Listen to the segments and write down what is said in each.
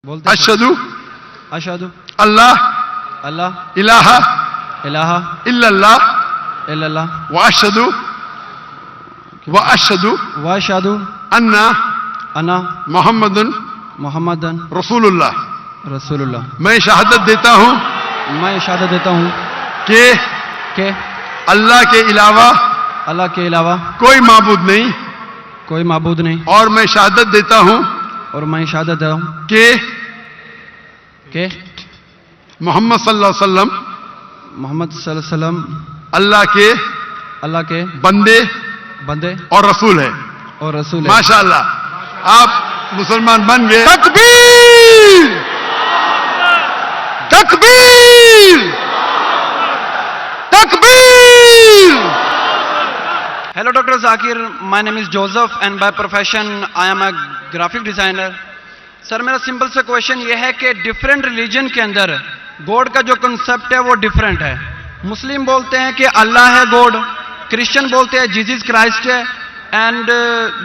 بولتے اشہدو اشہدو اللہ اللہ الہ الہ الا اللہ الا اللہ واشہدو واشہدو ان انا محمد محمد رسول اللہ. رسول اللہ. میں شہادت دیتا ہوں میں شہادت دیتا ہوں کہ اللہ کے علاوہ کوئی معبود نہیں کوئی معبود نہیں اور میں شہادت دیتا ہوں اور میں شہادت دیتا ہوں کہ محمد صلی اللہ علیہ وسلم محمد صلی اللہ علیہ وسلم اللہ کے بندے اور رسول ہے. اور رسول ہے. ماشاء اللہ آپ مسلمان بن گئے. تکبیر تکبیر تکبیر. Hello Dr. Zakir, my name is Joseph and by profession I am a graphic designer. سر میرا سمپل سا کویشچن یہ ہے کہ ڈفرینٹ ریلیجن کے اندر گوڈ کا جو کنسپٹ ہے وہ ڈفرینٹ ہے. مسلم بولتے ہیں کہ اللہ ہے گوڈ, کرسچن بولتے ہیں جیزس کرائسٹ ہے, اینڈ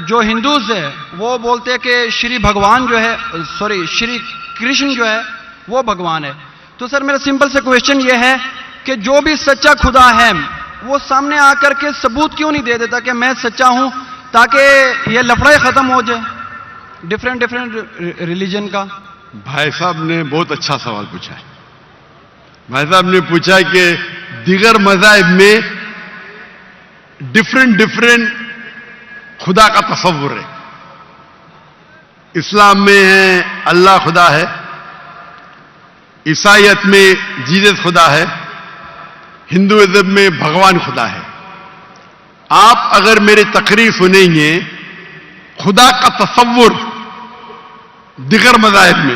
جو ہندوز ہے وہ بولتے ہیں کہ شری بھگوان جو ہے شری کرشن جو ہے وہ بھگوان ہے. تو سر میرا سمپل سا کویشچن یہ ہے کہ جو بھی سچا خدا ہے وہ سامنے آ کر کے ثبوت کیوں نہیں دے دیتا کہ میں سچا ہوں, تاکہ یہ لفڑا ختم ہو جائے ڈفرینٹ ریلیجن کا. بھائی صاحب نے بہت اچھا سوال پوچھا ہے. بھائی صاحب نے پوچھا کہ دیگر مذاہب میں ڈفرینٹ خدا کا تصور ہے. اسلام میں ہے اللہ خدا ہے, عیسائیت میں جیزس خدا ہے, ہندوازم میں بھگوان خدا ہے. آپ اگر میری تقریر سنیں گے خدا کا تصور دیگر مذاہب میں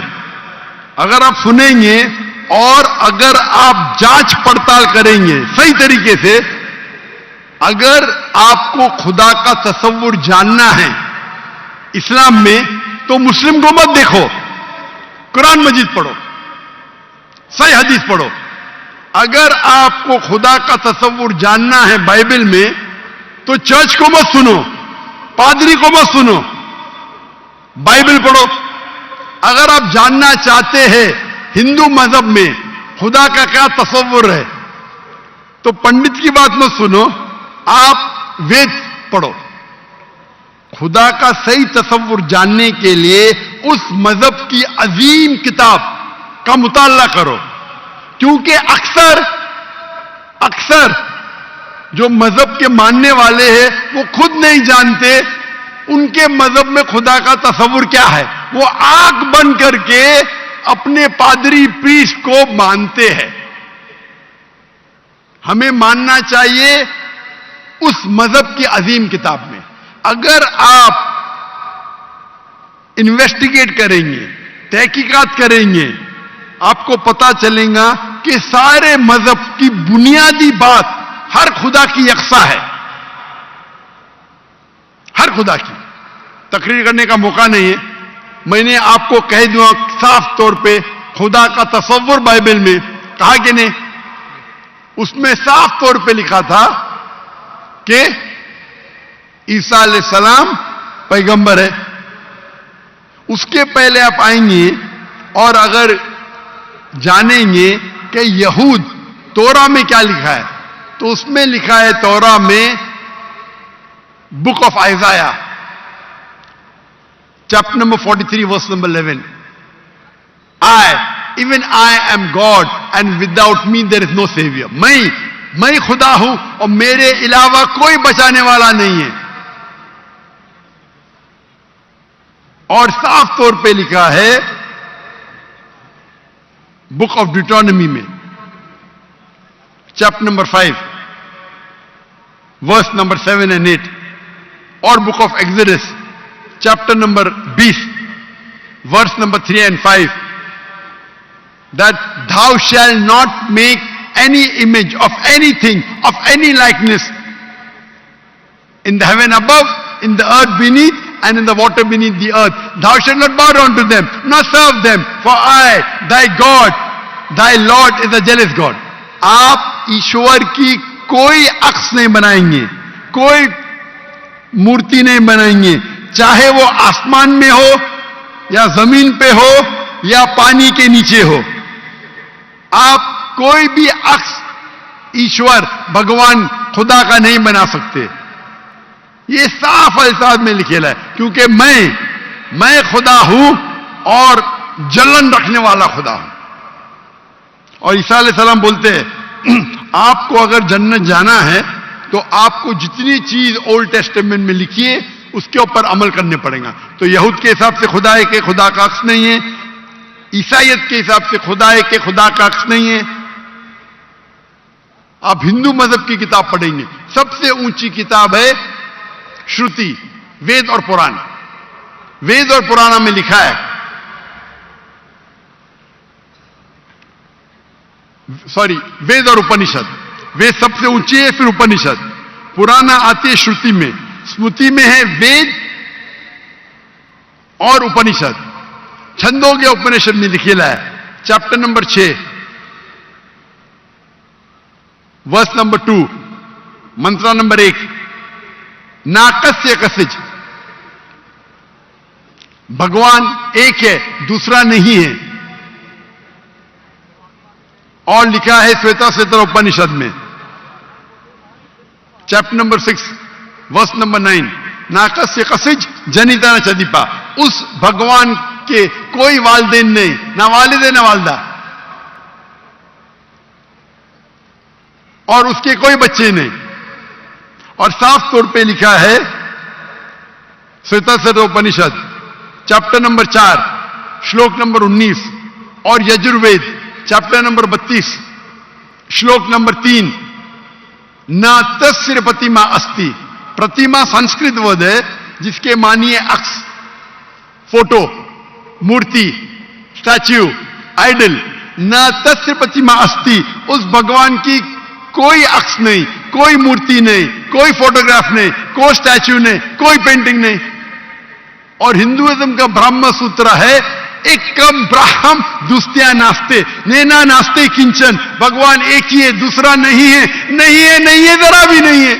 اگر آپ سنیں گے اور اگر آپ جانچ پڑتال کریں گے صحیح طریقے سے, اگر آپ کو خدا کا تصور جاننا ہے اسلام میں تو مسلم کو مت دیکھو, قرآن مجید پڑھو, صحیح حدیث پڑھو. اگر آپ کو خدا کا تصور جاننا ہے بائبل میں تو چرچ کو مت سنو, پادری کو مت سنو, بائبل پڑھو. اگر آپ جاننا چاہتے ہیں ہندو مذہب میں خدا کا کیا تصور ہے تو پنڈت کی بات مت سنو, آپ وید پڑھو. خدا کا صحیح تصور جاننے کے لیے اس مذہب کی عظیم کتاب کا مطالعہ کرو, کیونکہ اکثر جو مذہب کے ماننے والے ہیں وہ خود نہیں جانتے ان کے مذہب میں خدا کا تصور کیا ہے. وہ آنکھ بند کر کے اپنے پادری پریسٹ کو مانتے ہیں. ہمیں ماننا چاہیے اس مذہب کی عظیم کتاب میں. اگر آپ انویسٹیگیٹ کریں گے, تحقیقات کریں گے, آپ کو پتا چلے گا کہ سارے مذہب کی بنیادی بات ہر خدا کی یکساں ہے. ہر خدا کی. تقریر کرنے کا موقع نہیں ہے, میں نے آپ کو کہہ دوں صاف طور پہ خدا کا تصور بائبل میں کہا کہ نہیں, اس میں صاف طور پہ لکھا تھا کہ عیسیٰ علیہ السلام پیغمبر ہے. اس کے پہلے آپ آئیں گے اور اگر جانیں گے کہ یہود تورا میں کیا لکھا ہے تو اس میں لکھا ہے تورا میں book of Isaiah chapter number 43 verse number 11, even I am God and without me there is no savior. میں خدا ہوں اور میرے علاوہ کوئی بچانے والا نہیں ہے. اور صاف طور پہ لکھا ہے بک آف ڈیوٹرانومی میں chapter number 5 verse number 7 and 8, اور book of Exodus chapter number 20 verse number 3 and 5, that thou shalt not make any image of anything of any likeness in the heaven above, in the earth beneath, and in the water beneath the earth. Thou shalt not bow down to them, nor serve them, for I, thy God, thy Lord is a jealous God. آپ ایشور کی کوئی عکس نہیں بنائیں گے, کوئی مورتی نہیں بنائیں گے, چاہے وہ آسمان میں ہو یا زمین پہ ہو یا پانی کے نیچے ہو، آپ کوئی بھی عکس ایشور بھگوان خدا کا نہیں بنا سکتے. یہ صاف الفاظ میں لکھا ہے، کیونکہ میں خدا ہوں اور جلن رکھنے والا خدا ہوں. اور عیسیٰ علیہ السلام بولتے ہیں آپ کو اگر جنت جانا ہے تو آپ کو جتنی چیز اولڈ ٹیسٹمنٹ میں لکھی ہے اس کے اوپر عمل کرنے پڑے گا. تو یہود کے حساب سے خدا ہے کہ خدا کا عکس نہیں ہے، عیسائیت کے حساب سے خدا ہے کہ خدا کا عکس نہیں ہے. آپ ہندو مذہب کی کتاب پڑھیں گے، سب سے اونچی کتاب ہے شروتی، وید اور پران. وید اور پرانا میں لکھا ہے، وید اور اپنشد. وید سب سے اونچی ہے، پھر اپنشد. پرانا آتی ہے شروتی میں، اسمرتی میں ہے وید اور اپنشد. چھندوگیہ اپنشد میں لکھا ہے چیپٹر نمبر 6 ورس نمبر 2 منترا نمبر 1، ناکسیہ کسج، بھگوان ایک ہے دوسرا نہیں ہے. اور لکھا ہے سویتا سویتر اپنشد میں چیپٹر نمبر 6 ورس نمبر 9، ناکسیہ کسج جنیتا نہ چدیپا. اس بھگوان کے کوئی والدین نہیں، نہ والد ہے نہ والدہ، اور اس کے کوئی بچے نہیں. اور صاف طور پہ لکھا ہے Savita سویتر Upanishad chapter number 4 شلوک number 19 اور یجروید چیپٹر نمبر 32 شلوک نمبر 3، نہ تسر پرتیما استی. پرتیما سنسکرت ورڈ ہے جس کے معنی ہے عکس، فوٹو، مورتی، اسٹیچو، آئیڈل. نہ تسر پرتیما استی، اس بھگوان کی کوئی عکس نہیں، کوئی مورتی نہیں، کوئی فوٹوگراف نہیں، کوئی اسٹیچو نہیں، کوئی پینٹنگ نہیں. اور ہندوازم کا برہم سوتر ہے ایکم براہم دوستیا ناستے، نینا ناستے کنچن. بھگوان ایک ہی ہے، دوسرا نہیں ہے، نہیں ہے، نہیں ہے، ذرا بھی نہیں ہے.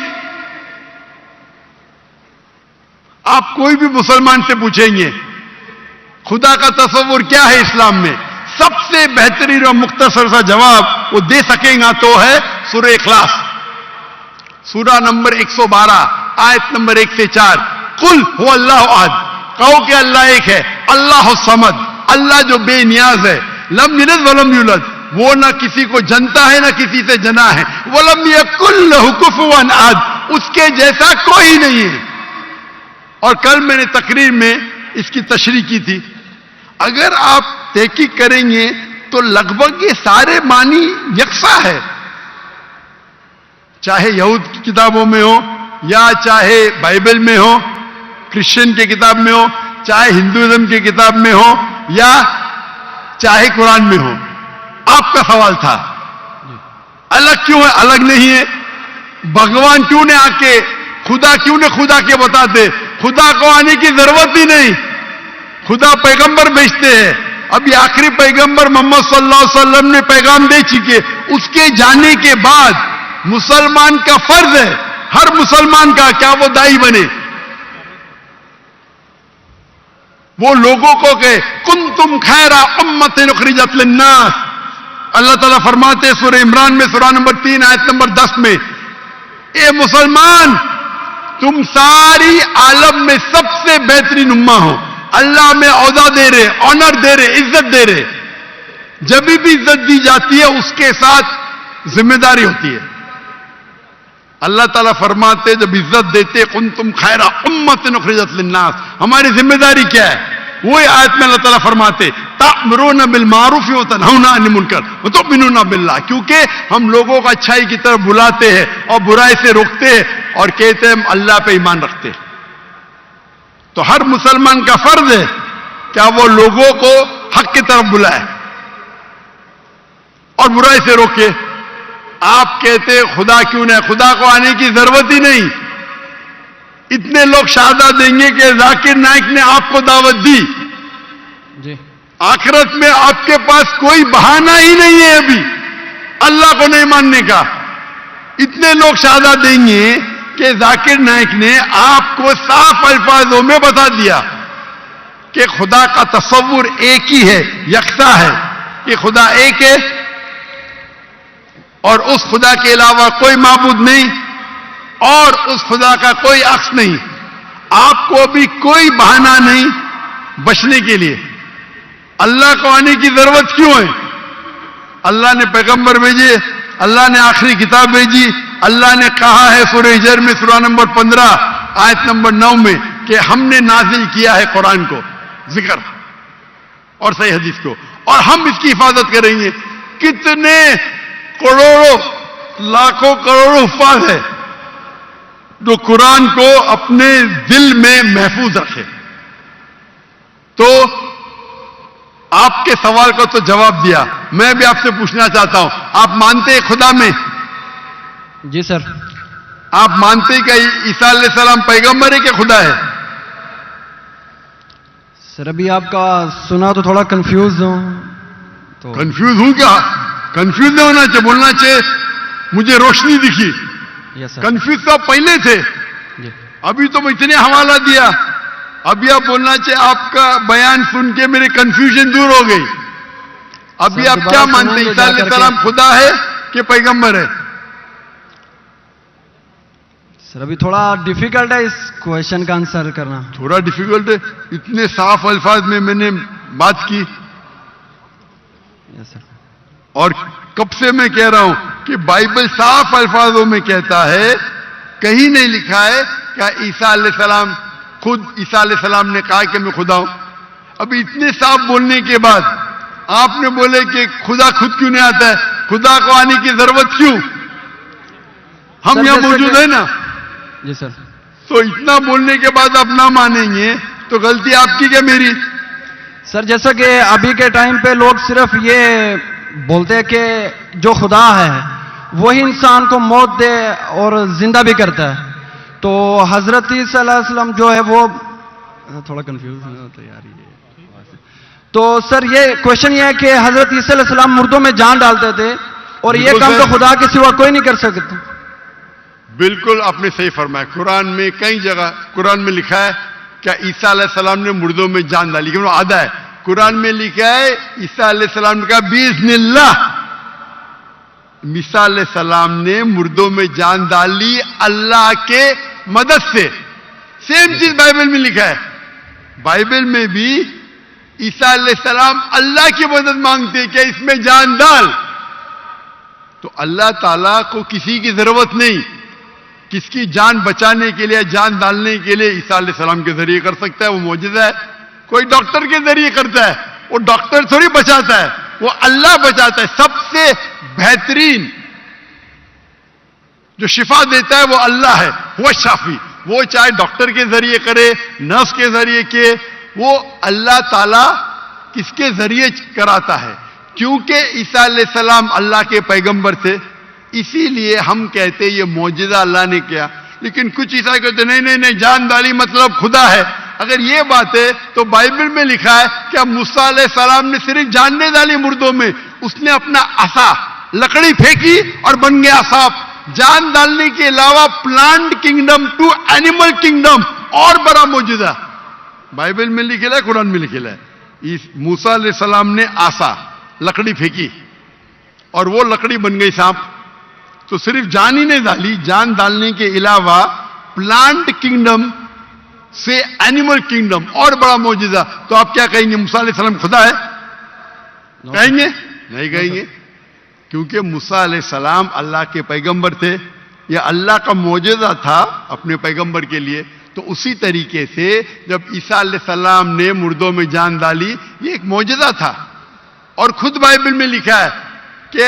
آپ کوئی بھی مسلمان سے پوچھیں گے خدا کا تصور کیا ہے اسلام میں، سب سے بہترین اور مختصر سا جواب وہ دے سکیں گا تو ہے سورہ اخلاص، سورہ نمبر 112 آیت نمبر 1 سے 4. قل هو اللہ احد، کہو کہ اللہ ایک ہے، اللہ الصمد، اللہ جو بے نیاز ہے، لم یلد ولم یولد، وہ نہ کسی کو جنتا ہے نہ کسی سے جنا ہے، ولم یکن لہ کفوا احد، اس کے جیسا کوئی نہیں ہے. اور کل میں نے تقریر میں اس کی تشریح کی تھی. اگر آپ تحقیق کریں گے تو لگ بھگ یہ سارے معنی یکساں ہے، چاہے یہود کی کتابوں میں ہو یا چاہے بائبل میں ہو، کرسچن کی کتاب میں ہو، چاہے ہندوازم کی کتاب میں ہو یا چاہے قرآن میں ہو. آپ کا سوال تھا الگ کیوں ہے، الگ نہیں ہے. بھگوان کیوں نے آ کے خدا کیوں نے خدا کے بتاتے، خدا کو آنے کی ضرورت ہی نہیں. خدا پیغمبر بھیجتے ہیں. ابھی آخری پیغمبر محمد صلی اللہ علیہ وسلم نے پیغام دے چکے. اس کے جانے کے بعد مسلمان کا فرض ہے، ہر مسلمان کا، کیا وہ دائی بنے، وہ لوگوں کو کہ کنتم خیر امۃ اخرجت للناس. اللہ تعالیٰ فرماتے سورہ عمران میں سورہ نمبر 3 آیت نمبر 10 میں، اے مسلمان تم ساری عالم میں سب سے بہترین امہ ہو. اللہ میں عہدہ دے رہے، آنر دے رہے، عزت دے رہے. جب بھی عزت دی جاتی ہے اس کے ساتھ ذمہ داری ہوتی ہے. اللہ تعالیٰ فرماتے جب عزت دیتے کنتم خیر امۃ اخرجت للناس، ہماری ذمہ داری کیا ہے؟ وہی آیت میں اللہ تعالیٰ فرماتے تأمرون بالمعروف وتنہون عن المنکر وتؤمنون باللہ، کیونکہ ہم لوگوں کو اچھائی کی طرف بلاتے ہیں اور برائی سے روکتے ہیں اور کہتے ہیں ہم اللہ پہ ایمان رکھتے ہیں. تو ہر مسلمان کا فرض ہے کیا وہ لوگوں کو حق کی طرف بلائے اور برائی سے روکے. آپ کہتے خدا کیوں نہیں، خدا کو آنے کی ضرورت ہی نہیں. اتنے لوگ شہادہ دیں گے کہ ذاکر نائک نے آپ کو دعوت دی جی. آخرت میں آپ کے پاس کوئی بہانہ ہی نہیں ہے ابھی اللہ کو نہیں ماننے کا. اتنے لوگ شہادہ دیں گے کہ ذاکر نائک نے آپ کو صاف الفاظوں میں بتا دیا کہ خدا کا تصور ایک ہی ہے, یکساں ہے, کہ خدا ایک ہے اور اس خدا کے علاوہ کوئی معبود نہیں اور اس خدا کا کوئی عکس نہیں. آپ کو ابھی کوئی بہانہ نہیں بچنے کے لیے. اللہ کو آنے کی ضرورت کیوں ہے؟ اللہ نے پیغمبر بھیجے, اللہ نے آخری کتاب بھیجی, اللہ نے کہا ہے سورہ ہجر میں سورہ نمبر 15 آیت نمبر 9 میں کہ ہم نے نازل کیا ہے قرآن کو, ذکر اور صحیح حدیث کو, اور ہم اس کی حفاظت کریں گے. کتنے کروڑوں لاکھوں کروڑوں حفاظ ہے جو قرآن کو اپنے دل میں محفوظ رکھے. تو آپ کے سوال کو تو جواب دیا, میں بھی آپ سے پوچھنا چاہتا ہوں, آپ مانتے ہیں خدا میں؟ جی سر. آپ مانتے ہیں کہ عیسیٰ علیہ السلام پیغمبر ہے کہ خدا ہے؟ سر ابھی آپ کا سنا تو تھوڑا کنفیوز ہوں. تو کنفیوز ہوں کیا؟ کنفیوز نہیں ہونا چاہیے, بولنا چاہیے مجھے روشنی دکھی. یس سر. کنفیوز تو آپ پہلے تھے, جی ابھی تو میں اتنے حوالہ دیا, ابھی آپ بولنا چاہیے آپ کا بیان سن کے میرے کنفیوژن دور ہو گئی. ابھی سر آپ دوبارہ کیا سنیں مانتے ہیں, گے عیسیٰ جا علیہ کر کے. السلام خدا ہے کہ پیغمبر ہے؟ سر ابھی تھوڑا ڈیفیکلٹ ہے اس کوشچن کا آنسر کرنا. تھوڑا ڈیفیکلٹ ہے, اتنے صاف الفاظ میں نے بات کی, یس سر. اور کب سے میں کہہ رہا ہوں کہ بائبل صاف الفاظوں میں کہتا ہے, کہیں نہیں لکھا ہے کہ عیسیٰ علیہ السلام خود عیسیٰ علیہ السلام نے کہا کہ میں خدا ہوں. ابھی اتنے صاف بولنے کے بعد آپ نے بولے کہ خدا خود کیوں نہیں آتا ہے, خدا کو آنے کی ضرورت کیوں؟ ہم سر یہاں جیسے موجود کہ- ہیں نا. جی سر. تو اتنا بولنے کے بعد آپ نہ مانیں گے تو غلطی آپ کی کیا میری؟ سر جیسا کہ ابھی کے ٹائم پہ لوگ صرف یہ بولتے ہیں کہ جو خدا ہے وہی انسان کو موت دے اور زندہ بھی کرتا ہے. تو حضرت صلی اللہ علیہ وسلم جو ہے وہ تھوڑا کنفیوز ہوتا ہے یار یہ. تو سر یہ کوشچن یہ ہے کہ حضرت عیسیٰ علیہ السلام مردوں میں جان ڈالتے تھے اور یہ بالکل کام سر. تو خدا کے سوا کوئی نہیں کر سکتا. بالکل آپ نے صحیح فرمایا. قرآن میں کئی جگہ قرآن میں لکھا ہے کہ عیسیٰ علیہ السلام نے مردوں میں جان ڈالی, کہ وہ آدھا ہے. قرآن میں لکھا ہے عیسیٰ علیہ السلام نے کہا باذن اللہ, عیسیٰ علیہ السلام نے مردوں میں جان ڈالی اللہ کے مدد سے. سیم چیز بائبل میں لکھا ہے. بائبل میں بھی عیسیٰ علیہ السلام اللہ کی مدد مانگتے کہ اس میں جان ڈال. تو اللہ تعالیٰ کو کسی کی ضرورت نہیں, کس کی جان بچانے کے لیے جان ڈالنے کے لیے عیسیٰ علیہ السلام کے ذریعے کر سکتا ہے. وہ معجزہ ہے. کوئی ڈاکٹر کے ذریعے کرتا ہے, وہ ڈاکٹر تھوڑی بچاتا ہے, وہ اللہ بچاتا ہے. سب سے بہترین جو شفا دیتا ہے وہ اللہ ہے, وہ شافی. وہ چاہے ڈاکٹر کے ذریعے کرے, نرس کے ذریعے کے, وہ اللہ تعالیٰ کس کے ذریعے کراتا ہے. کیونکہ عیسیٰ علیہ السلام اللہ کے پیغمبر تھے, اسی لیے ہم کہتے یہ معجزہ اللہ نے کیا. لیکن کچھ عیسائی کہتے نہیں جان ڈالی مطلب خدا ہے. اگر یہ بات ہے تو بائبل میں لکھا ہے کہ موسیٰ علیہ السلام نے صرف جان نہیں ڈالی مردوں میں, اس نے اپنا عصا لکڑی پھینکی اور بن گیا سانپ. جان ڈالنے کے علاوہ plant kingdom to animal kingdom اور بڑا معجزہ بائبل میں لکھا ہے, قرآن میں لکھا ہے. موسیٰ علیہ السلام نے عصا لکڑی پھینکی اور وہ لکڑی بن گئی سانپ. تو صرف جان ہی نہیں ڈالی, جان ڈالنے کے علاوہ پلانٹ کنگڈم سے اینیمل کنگڈم اور بڑا معجزہ. تو آپ کیا کہیں گے, موسیٰ علیہ السلام خدا ہے؟ کہیں گے؟ نہیں کہیں گے, کیونکہ موسیٰ علیہ السلام اللہ کے پیغمبر تھے. یہ اللہ کا معجزہ تھا اپنے پیغمبر کے لیے. تو اسی طریقے سے جب عیسیٰ علیہ السلام نے مردوں میں جان ڈالی, یہ ایک معجزہ تھا. اور خود بائبل میں لکھا ہے کہ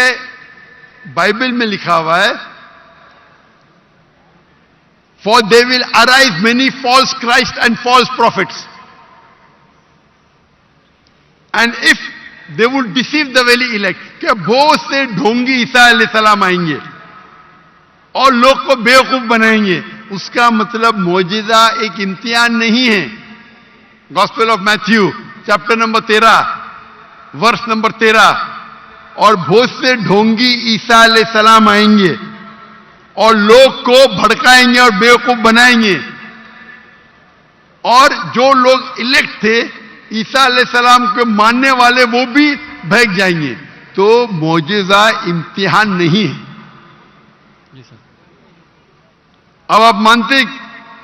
بائبل میں لکھا ہوا ہے For they will arise many false Christ and false prophets. And if they would deceive the very elect, کہ بہت سے ڈھونگی عیسیٰ علیہ السلام آئیں گے اور لوگ کو بیوقوف بنائیں گے. اس کا مطلب معجزہ ایک امتحان نہیں ہے. Gospel of Matthew chapter number 13 verse number 13. اور بہت سے ڈھونگی عیسیٰ علیہ السلام آئیں گے اور لوگ کو بھڑکائیں گے اور بیوقوف بنائیں گے. اور جو لوگ الیکٹ تھے عیسیٰ علیہ السلام کو ماننے والے وہ بھی بہک جائیں گے. تو معجزہ امتحان نہیں ہے. جی سر. اب آپ مانتے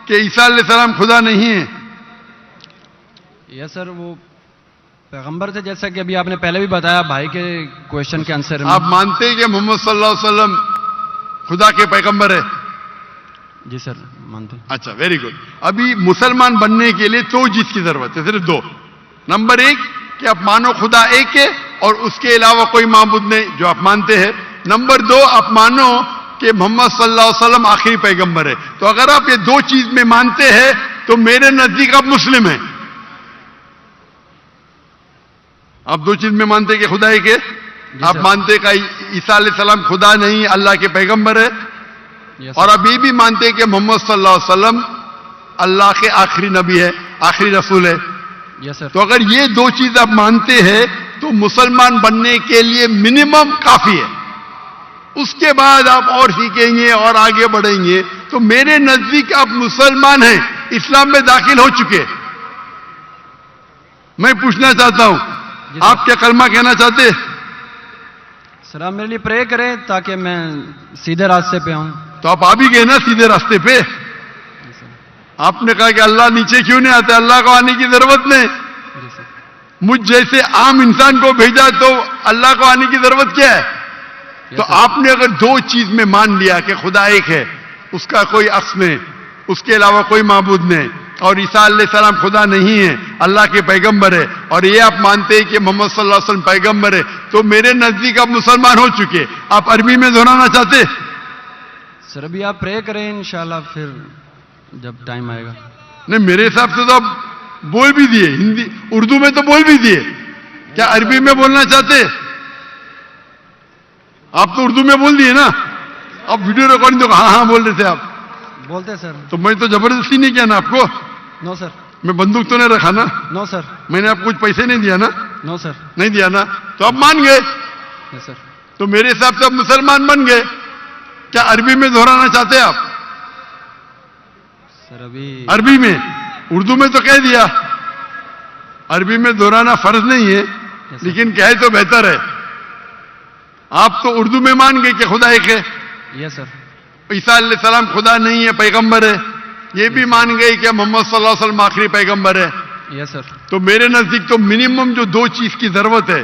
کہ عیسیٰ علیہ السلام خدا نہیں ہے؟ یس سر, وہ پیغمبر تھے, جیسا کہ ابھی آپ نے پہلے بھی بتایا بھائی کے کوشچن کے آنسر میں. آپ مانتے کہ محمد صلی اللہ علیہ وسلم خدا کے پیغمبر ہے؟ جی سر مانتے. اچھا, ویری گڈ. ابھی مسلمان بننے کے لیے دو چیز کی ضرورت ہے, صرف دو. نمبر ایک کہ آپ مانو خدا ایک ہے اور اس کے علاوہ کوئی معبود نہیں, جو آپ مانتے ہیں. نمبر دو, آپ مانو کہ محمد صلی اللہ علیہ وسلم آخری پیغمبر ہے. تو اگر آپ یہ دو چیز میں مانتے ہیں تو میرے نزدیک آپ مسلم ہیں. آپ دو چیز میں مانتے کہ خدا ایک ہے, آپ مانتے کہ عیسیٰ علیہ السلام خدا نہیں اللہ کے پیغمبر ہے, اور اب یہ بھی مانتے کہ محمد صلی اللہ علیہ وسلم اللہ کے آخری نبی ہے, آخری رسول ہے. یس سر. تو اگر یہ دو چیز آپ مانتے ہیں تو مسلمان بننے کے لیے منیمم کافی ہے. اس کے بعد آپ اور سیکھیں گے اور آگے بڑھیں گے. تو میرے نزدیک آپ مسلمان ہیں, اسلام میں داخل ہو چکے. میں پوچھنا چاہتا ہوں, آپ کیا کلمہ کہنا چاہتے؟ سر آپ میرے لیے پرے کریں تاکہ میں سیدھے راستے پہ آؤں. تو آپ آ بھی گئے نا سیدھے راستے پہ. آپ نے کہا کہ اللہ نیچے کیوں نہیں آتے, اللہ کو آنے کی ضرورت نہیں. مجھ جیسے عام انسان کو بھیجا تو اللہ کو آنے کی ضرورت کیا ہے؟ تو آپ نے اگر دو چیز میں مان لیا کہ خدا ایک ہے, اس کا کوئی عکس نہیں, اس کے علاوہ کوئی معبود نہیں, اور عیسیٰ علیہ السلام خدا نہیں ہے اللہ کے پیغمبر ہے, اور یہ آپ مانتے ہیں کہ محمد صلی اللہ علیہ وسلم پیغمبر ہے, تو میرے نزدیک آپ مسلمان ہو چکے. آپ عربی میں دہرانا چاہتے؟ سر ابھی آپ پرے کریں انشاءاللہ, پھر جب ٹائم آئے گا. نہیں, میرے حساب سے تو آپ بول بھی دیے, ہندی اردو میں تو بول بھی دیے. کیا عربی میں بولنا چاہتے؟ آپ تو اردو میں بول دیے نا. آپ ویڈیو ریکارڈنگ تو ہاں ہاں بول رہے تھے آپ. بولتے سر. تو میں تو زبردستی نہیں کیا نا آپ کو. نو سر. میں بندوق تو نہیں رکھا نا. نو سر. میں نے آپ کچھ پیسے نہیں دیا نا. نو سر. نہیں دیا نا, تو آپ مان گئے. یس سر. تو میرے حساب سے آپ مسلمان بن گئے. کیا عربی میں دہرانا چاہتے آپ؟ سر ابھی عربی میں, اردو میں تو کہہ دیا. عربی میں دہرانا فرض نہیں ہے, لیکن کہے تو بہتر ہے. آپ تو اردو میں مان گئے کہ خدا ایک ہے. یس سر. عیسیٰ علیہ السلام خدا نہیں ہے, پیغمبر ہے. یہ بھی مان گئے کہ محمد صلی اللہ علیہ وسلم آخری پیغمبر ہے. یس سر. تو میرے نزدیک تو منیمم جو دو چیز کی ضرورت ہے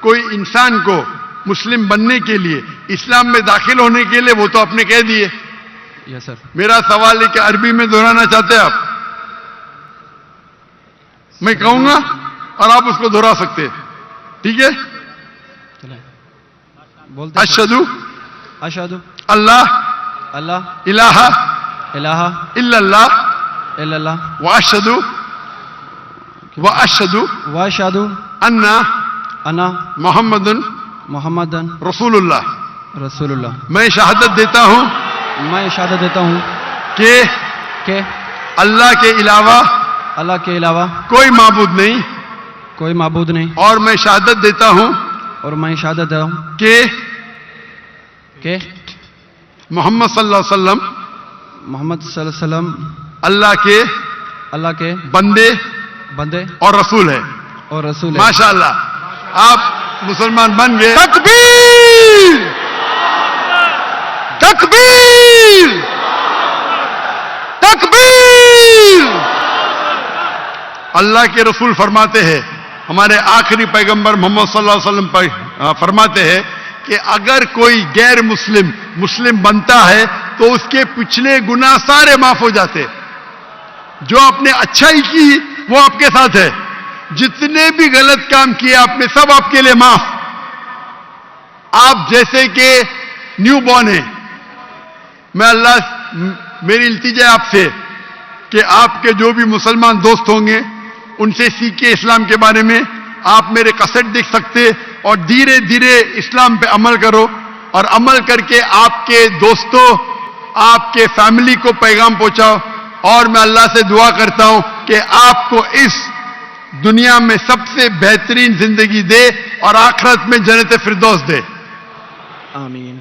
کوئی انسان کو مسلم بننے کے لیے, اسلام میں داخل ہونے کے لیے, وہ تو آپ نے کہہ دیے. یس سر. میرا سوال ہے کہ عربی میں دہرانا چاہتے ہیں آپ؟ میں کہوں گا اور آپ اس کو دہرا سکتے. ٹھیک ہے. بولتے اشہدو اشہدو اللہ اللہ الہ الہ الا اللہ الا اللہ واشہدو واشہدو انا انا محمد محمد رسول اللہ. رسول اللہ. میں شہادت دیتا ہوں میں شہادت دیتا ہوں کہ اللہ کے علاوہ اللہ کے علاوہ کوئی معبود نہیں، کوئی معبود نہیں، اور میں شہادت دیتا ہوں اور میں شہادت دیتا ہوں کہ محمد صلی اللہ علیہ وسلم محمد صلی اللہ علیہ وسلم اللہ کے بندے اور رسول ہے. اور رسول ہے. ماشاءاللہ آپ مسلمان بن گئے. تکبیر تکبیر تکبیر. اللہ کے رسول فرماتے ہیں، ہمارے آخری پیغمبر محمد صلی اللہ علیہ وسلم فرماتے ہیں کہ اگر کوئی غیر مسلم بنتا ہے تو اس کے پچھلے گناہ سارے معاف ہو جاتے. جو آپ نے اچھائی کی وہ آپ کے ساتھ ہے، جتنے بھی غلط کام کیے آپ نے سب آپ کے لیے معاف. آپ جیسے کہ نیو بورن ہیں. میں اللہ میری التجا آپ سے کہ آپ کے جو بھی مسلمان دوست ہوں گے ان سے سیکھیں اسلام کے بارے میں. آپ میرے کسٹ دیکھ سکتے اور دھیرے دھیرے اسلام پہ عمل کرو، اور عمل کر کے آپ کے دوستوں آپ کے فیملی کو پیغام پہنچاؤ. اور میں اللہ سے دعا کرتا ہوں کہ آپ کو اس دنیا میں سب سے بہترین زندگی دے اور آخرت میں جنت فردوس دے. آمین.